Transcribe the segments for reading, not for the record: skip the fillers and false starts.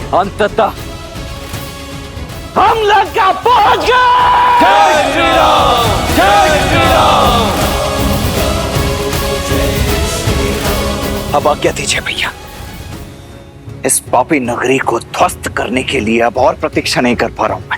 अंततः हम लंका पहुंच गए। जय श्री राम, जय श्री राम। अब आज्ञा दीजिए भैया, इस पापी नगरी को ध्वस्त करने के लिए अब और प्रतीक्षा नहीं कर पा रहा हूं मैं।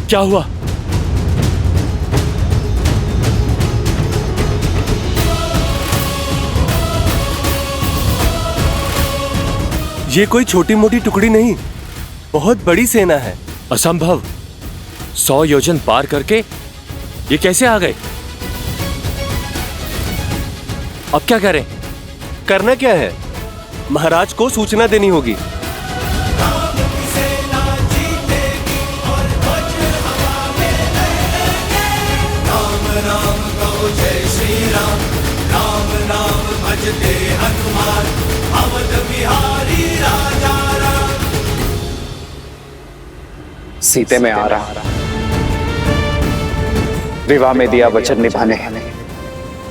क्या हुआ? ये कोई छोटी मोटी टुकड़ी नहीं, बहुत बड़ी सेना है। असंभव। 100 योजन पार करके ये कैसे आ गए? अब क्या करें? करना क्या है? महाराज को सूचना देनी होगी। सीते में आ रहा, विवाह में दिया वचन निभाने,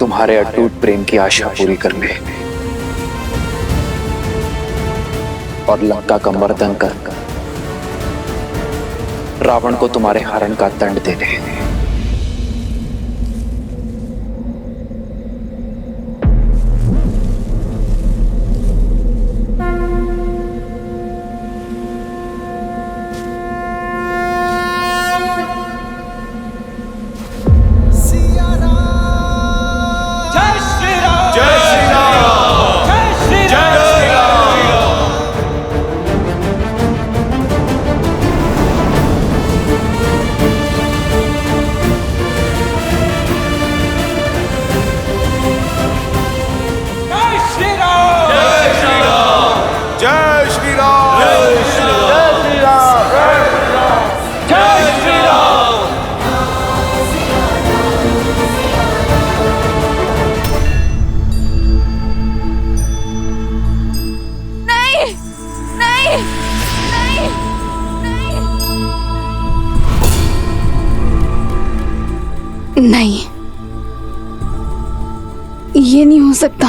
तुम्हारे अटूट प्रेम की आशा पूरी करने और लंका का मर्दन कर रावण को तुम्हारे हरण का दंड देने। नहीं, ये नहीं हो सकता।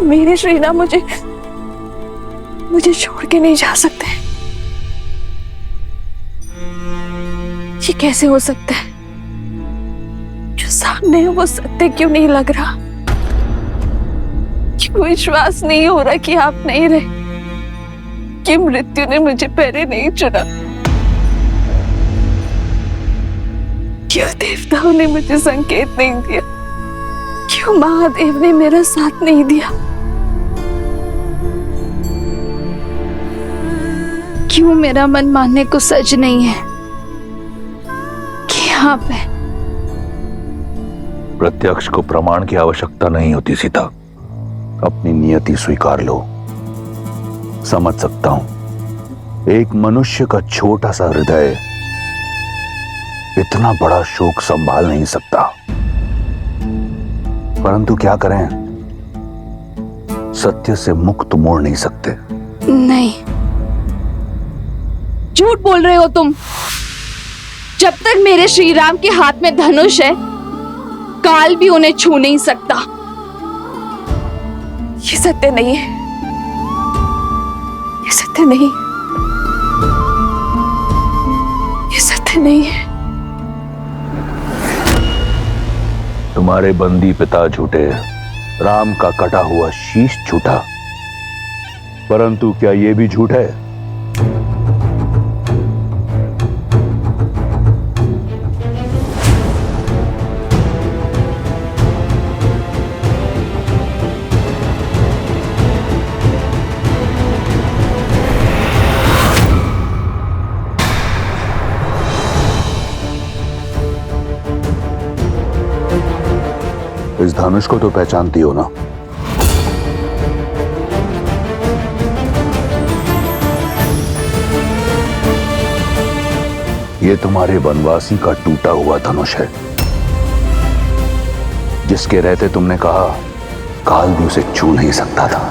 मेरे श्री राम मुझे छोड़ के नहीं जा सकते। ये कैसे हो सकता है? जो सामने है वो सत्य क्यों नहीं लग रहा? क्यों विश्वास नहीं हो रहा कि आप नहीं रहे, कि मृत्यु ने मुझे पहले नहीं चुना? क्यों देवताओं ने मुझे संकेत नहीं दिया? क्यों महादेव ने मेरा साथ नहीं दिया? क्यों मेरा मन मानने को सच नहीं है कि आप हैं? प्रत्यक्ष को प्रमाण की आवश्यकता नहीं होती सीता, अपनी नियति स्वीकार लो। समझ सकता हूं एक मनुष्य का छोटा सा हृदय इतना बड़ा शोक संभाल नहीं सकता, परंतु क्या करें, सत्य से मुक्त मोड़ नहीं सकते। नहीं, झूठ बोल रहे हो तुम। जब तक मेरे श्री राम के हाथ में धनुष है, काल भी उन्हें छू नहीं सकता। ये सत्य नहीं है, ये सत्य नहीं, ये सत्य नहीं है। तुम्हारे बंदी पिता झूठे, राम का कटा हुआ शीश झूठा, परंतु क्या यह भी झूठ है? इस धनुष को तो पहचानती हो ना? ये तुम्हारे वनवासी का टूटा हुआ धनुष है, जिसके रहते तुमने कहा काल भी उसे छू नहीं सकता था।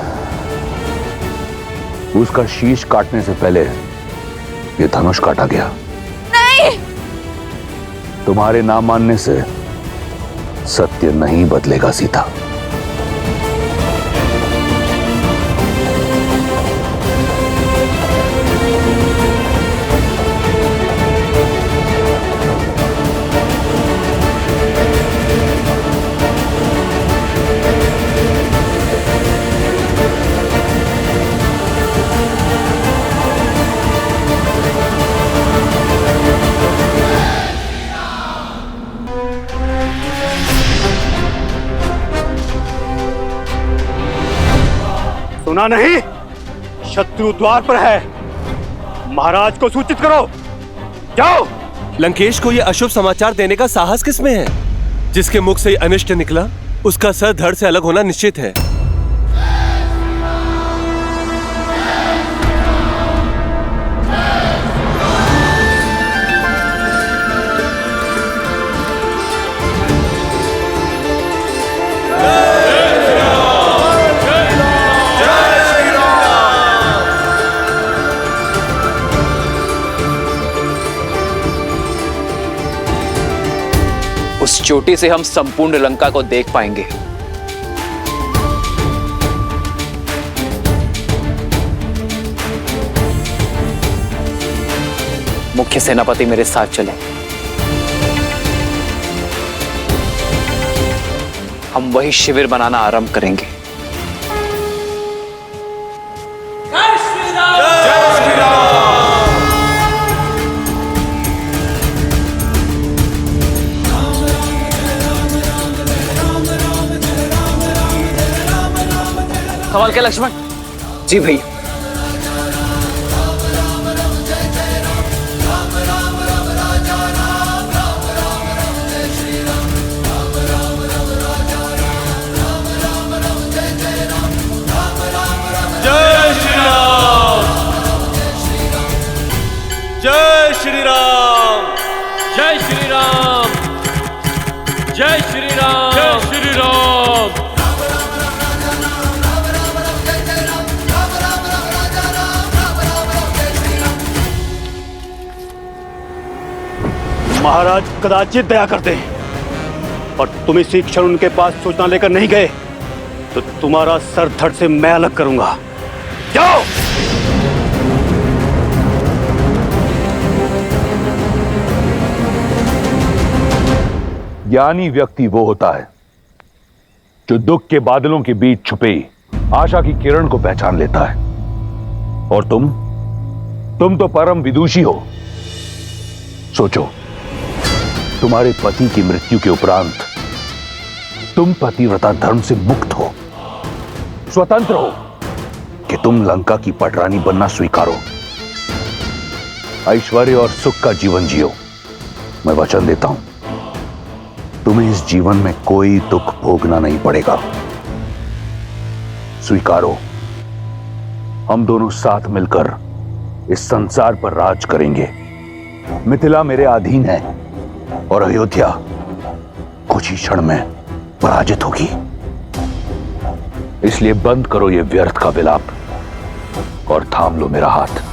उसका शीश काटने से पहले ये धनुष काटा गया। नहीं! तुम्हारे ना मानने से सत्य नहीं बदलेगा सीता। सुना नहीं? शत्रु द्वार पर है, महाराज को सूचित करो। जाओ। लंकेश को यह अशुभ समाचार देने का साहस किसमें है? जिसके मुख से अनिष्ट निकला उसका सर धड़ से अलग होना निश्चित है। उस चोटी से हम संपूर्ण लंका को देख पाएंगे। मुख्य सेनापति मेरे साथ चले। हम वही शिविर बनाना आरंभ करेंगे। सवाल क्या लक्ष्मण? जी भैया। जय श्री राम, जय श्री राम, जय श्री राम, जय श्री राम, जय श्री राम। महाराज कदाचित दया करते और तुम इसी क्षण उनके पास सूचना लेकर नहीं गए तो तुम्हारा सर धड़ से मैं अलग करूंगा। जाओ। ज्ञानी व्यक्ति वो होता है जो दुख के बादलों के बीच छुपे आशा की किरण को पहचान लेता है। और तुम तो परम विदुषी हो। सोचो, तुम्हारे पति की मृत्यु के उपरांत तुम पतिव्रता धर्म से मुक्त हो, स्वतंत्र हो कि तुम लंका की पटरानी बनना स्वीकारो, ऐश्वर्य और सुख का जीवन जियो। मैं वचन देता हूं, तुम्हें इस जीवन में कोई दुख भोगना नहीं पड़ेगा। स्वीकारो, हम दोनों साथ मिलकर इस संसार पर राज करेंगे। मिथिला मेरे अधीन है और अयोध्या कुछ ही क्षण में पराजित होगी। इसलिए बंद करो ये व्यर्थ का विलाप और थाम लो मेरा हाथ।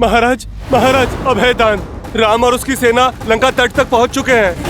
महाराज, महाराज, अभयदान। राम और उसकी सेना लंका तट तक पहुंच चुके हैं।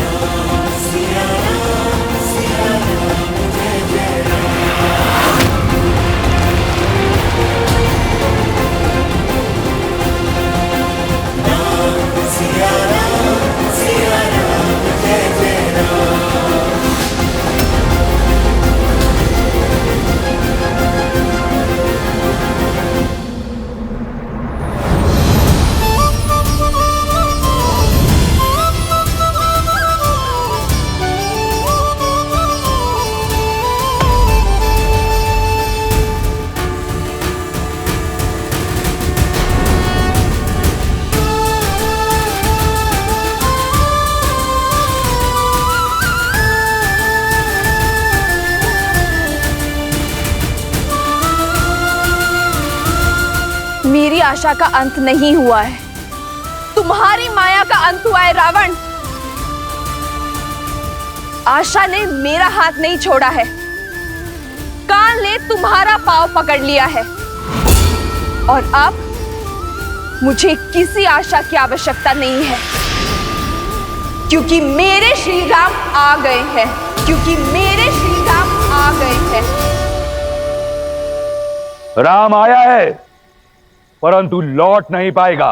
आशा का अंत नहीं हुआ है, तुम्हारी माया का अंत हुआ है रावण। आशा ने मेरा हाथ नहीं छोड़ा है, काल ने तुम्हारा पांव पकड़ लिया है और अब मुझे किसी आशा की आवश्यकता नहीं है, क्योंकि मेरे श्री राम आ गए हैं, क्योंकि मेरे श्री राम आ गए हैं। राम आया है परंतु लौट नहीं पाएगा।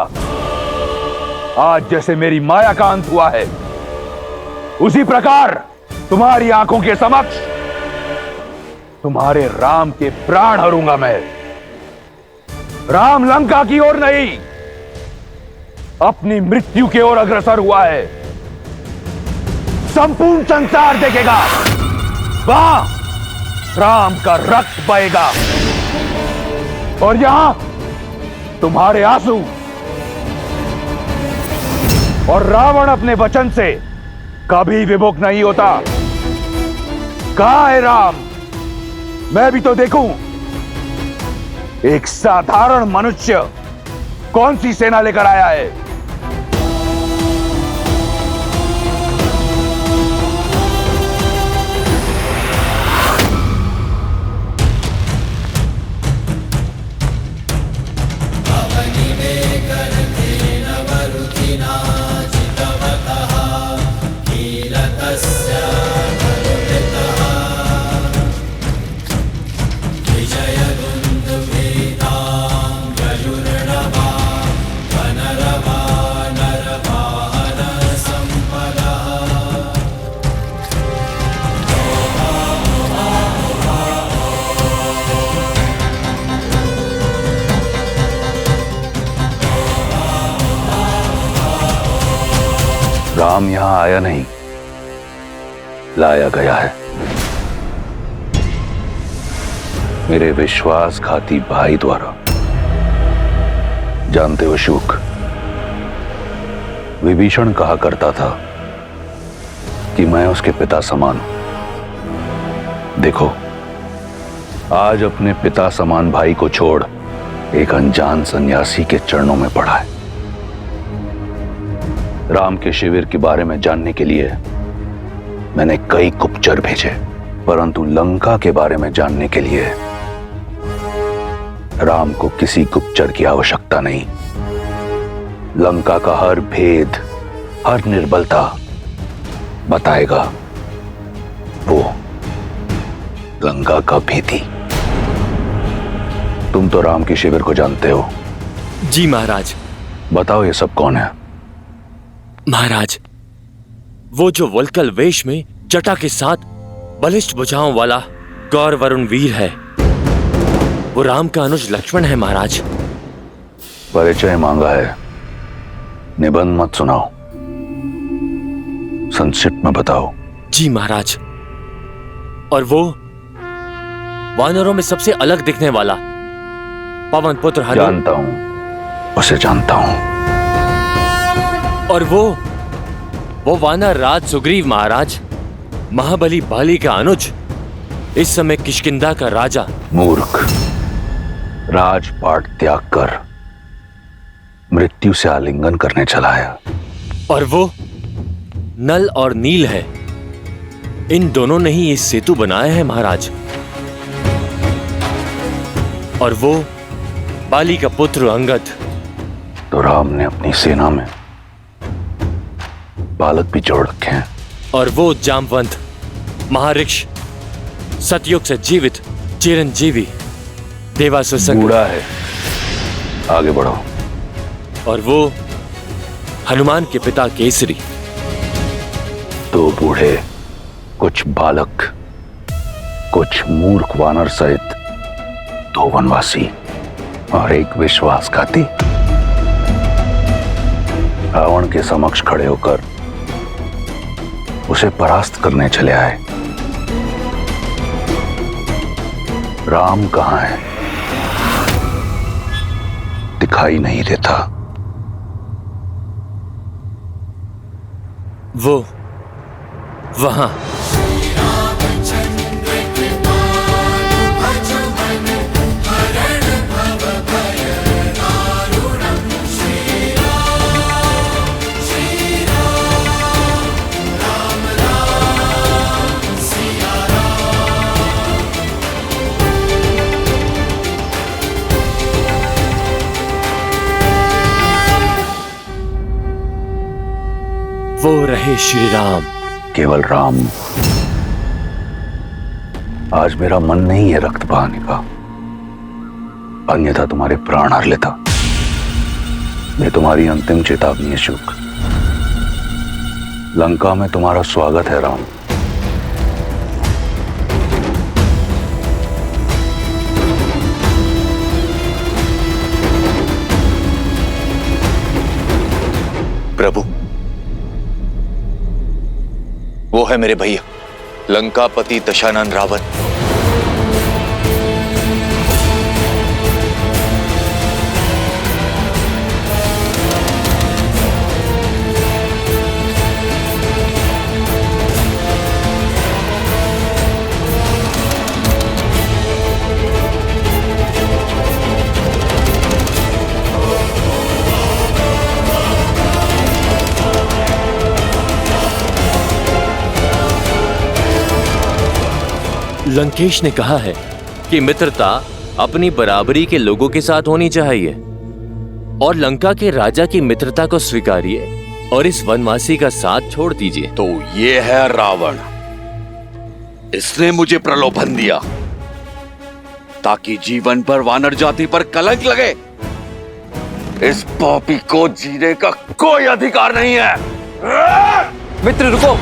आज जैसे मेरी माया का अंत हुआ है, उसी प्रकार तुम्हारी आंखों के समक्ष तुम्हारे राम के प्राण हरूंगा मैं। राम लंका की ओर नहीं, अपनी मृत्यु की ओर अग्रसर हुआ है। संपूर्ण संसार देखेगा, वहां राम का रक्त बहेगा और यहां तुम्हारे आंसू। और रावण अपने वचन से कभी विमुख नहीं होता। कहां है राम? मैं भी तो देखूं। एक साधारण मनुष्य कौन सी सेना लेकर आया है? राम यहां आया नहीं, लाया गया है। मेरे विश्वासघाती भाई द्वारा। जानते हो शुक, विभीषण कहा करता था कि मैं उसके पिता समान हूं। देखो, आज अपने पिता समान भाई को छोड़ एक अनजान सन्यासी के चरणों में पड़ा है। राम के शिविर के बारे में जानने के लिए मैंने कई गुप्तचर भेजे, परंतु लंका के बारे में जानने के लिए राम को किसी गुप्तचर की आवश्यकता नहीं। लंका का हर भेद, हर निर्बलता बताएगा वो लंका का भेदी। तुम तो राम के शिविर को जानते हो। जी महाराज। बताओ ये सब कौन है? महाराज, वो जो वल्कल वेश में जटा के साथ बलिष्ठ भुजाओं वाला गौर वरुण वीर है, वो राम का अनुज लक्ष्मण है महाराज। परिचय मांगा है, निबंध मत सुनाओ, संक्षिप्त में बताओ। जी महाराज। और वो वानरों में सबसे अलग दिखने वाला पवन पुत्र हनुमान। जानता हूं, उसे जानता हूं। और वो वानर राज सुग्रीव महाराज, महाबली बाली का अनुज, इस समय किष्किंधा का राजा। मूर्ख, राजपाट त्याग कर मृत्यु से आलिंगन करने चला है। और वो नल और नील है, इन दोनों ने ही ये सेतु बनाया है महाराज। और वो बाली का पुत्र अंगद। तो राम ने अपनी सेना में बालक भी जोड़ रखे हैं। और वो जामवंत महाऋषि, सतयुग से जीवित चिरंजीवी देवासुर संग। बूढ़ा है, आगे बढ़ो। और वो हनुमान के पिता केसरी। दो बूढ़े, कुछ बालक, कुछ मूर्ख वानर सहित दो वनवासी और एक विश्वासघाती रावण के समक्ष खड़े होकर उसे परास्त करने चले आए। राम कहां है? दिखाई नहीं देता। वो वहां। वो रहे श्री राम। केवल राम। आज मेरा मन नहीं है रक्त बहाने का, अन्यथा तुम्हारे प्राण हर लेता। ये तुम्हारी अंतिम चेतावनी है शुक। लंका में तुम्हारा स्वागत है राम। प्रभु, वो है मेरे भैया लंकापति दशानन रावण। लंकेश ने कहा है कि मित्रता अपनी बराबरी के लोगों के साथ होनी चाहिए और लंका के राजा की मित्रता को स्वीकारिए और इस वनवासी का साथ छोड़ दीजिए। तो ये है रावण। इसने मुझे प्रलोभन दिया ताकि जीवन पर वानर जाति पर कलंक लगे। इस पापी को जीने का कोई अधिकार नहीं है। मित्र रुको।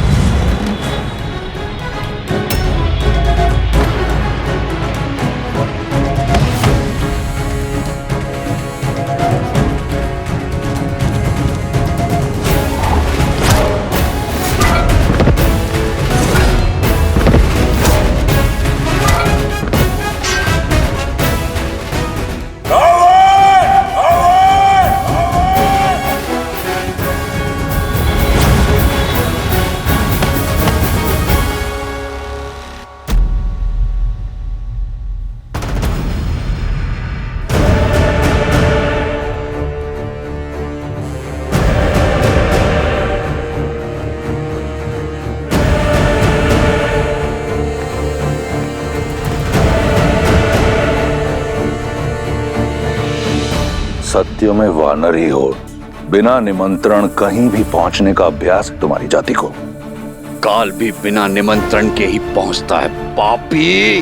सत्य में वानर ही हो, बिना निमंत्रण कहीं भी पहुंचने का अभ्यास है तुम्हारी जाति को। काल भी बिना निमंत्रण के ही पहुंचता है पापी।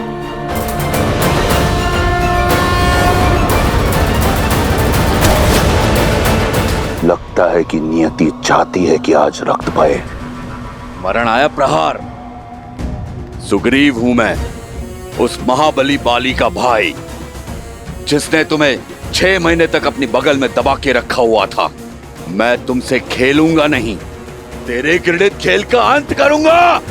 लगता है कि नियति चाहती है कि आज रक्त बहे। मरण आया प्रहार। सुग्रीव हूं मैं, उस महाबली बाली का भाई जिसने तुम्हें 6 महीने तक अपनी बगल में दबा के रखा हुआ था। मैं तुमसे खेलूंगा नहीं, तेरे घृणित खेल का अंत करूंगा।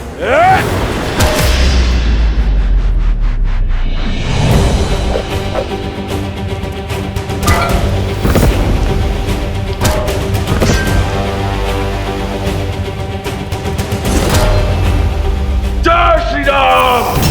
जय श्री राम।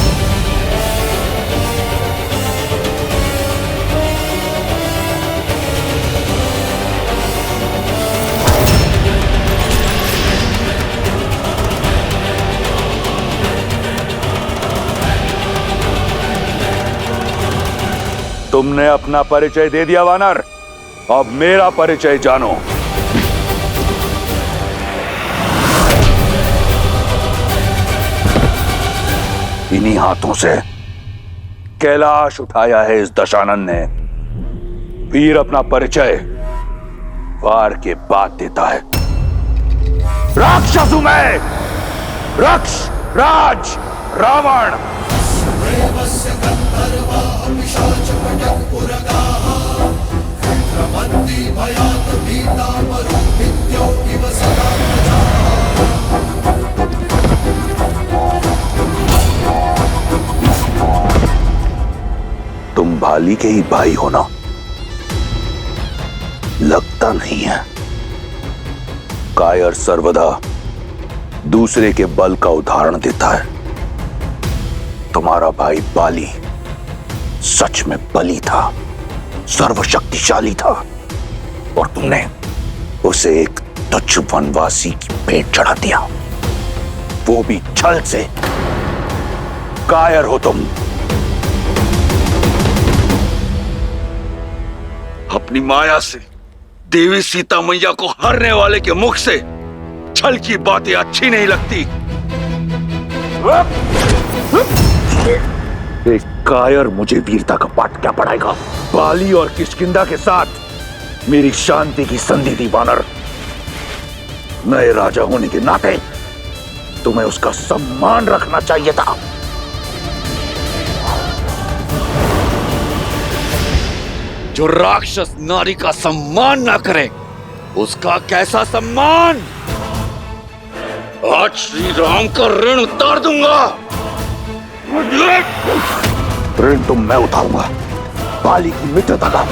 तुमने अपना परिचय दे दिया वानर, अब मेरा परिचय जानो। इन्हीं हाथों से कैलाश उठाया है इस दशानन ने। वीर अपना परिचय वार के बाद देता है। राक्षस हूं मैं, रक्ष राज रावण। तुम भाली के ही भाई हो ना? लगता नहीं है। कायर सर्वदा दूसरे के बल का उदाहरण देता है। तुम्हारा भाई बाली सच में बली था, सर्वशक्तिशाली था, और तुमने उसे एक तुच्छ वनवासी की भेंट चढ़ा दिया, वो भी छल से। कायर हो तुम। अपनी माया से देवी सीता मैया को हरने वाले के मुख से छल की बातें अच्छी नहीं लगती। एक कायर मुझे वीरता का पाठ क्या पढ़ाएगा? बाली और किष्किंधा के साथ मेरी शांति की संधि थी वानर। नए राजा होने के नाते तुम्हें उसका सम्मान रखना चाहिए था। जो राक्षस नारी का सम्मान ना करे उसका कैसा सम्मान? आज श्री राम का ऋण उतार दूंगा। ऋण तो मैं उठाऊंगा, बाली की मित्रता का।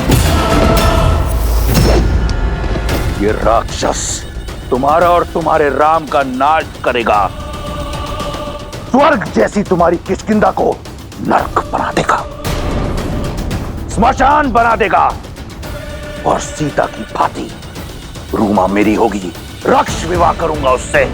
ये राक्षस तुम्हारा और तुम्हारे राम का नाश करेगा। स्वर्ग जैसी तुम्हारी किष्किंधा को नरक बना देगा, स्मशान बना देगा। और सीता की भांति रूमा मेरी होगी, रक्ष विवाह करूंगा उससे।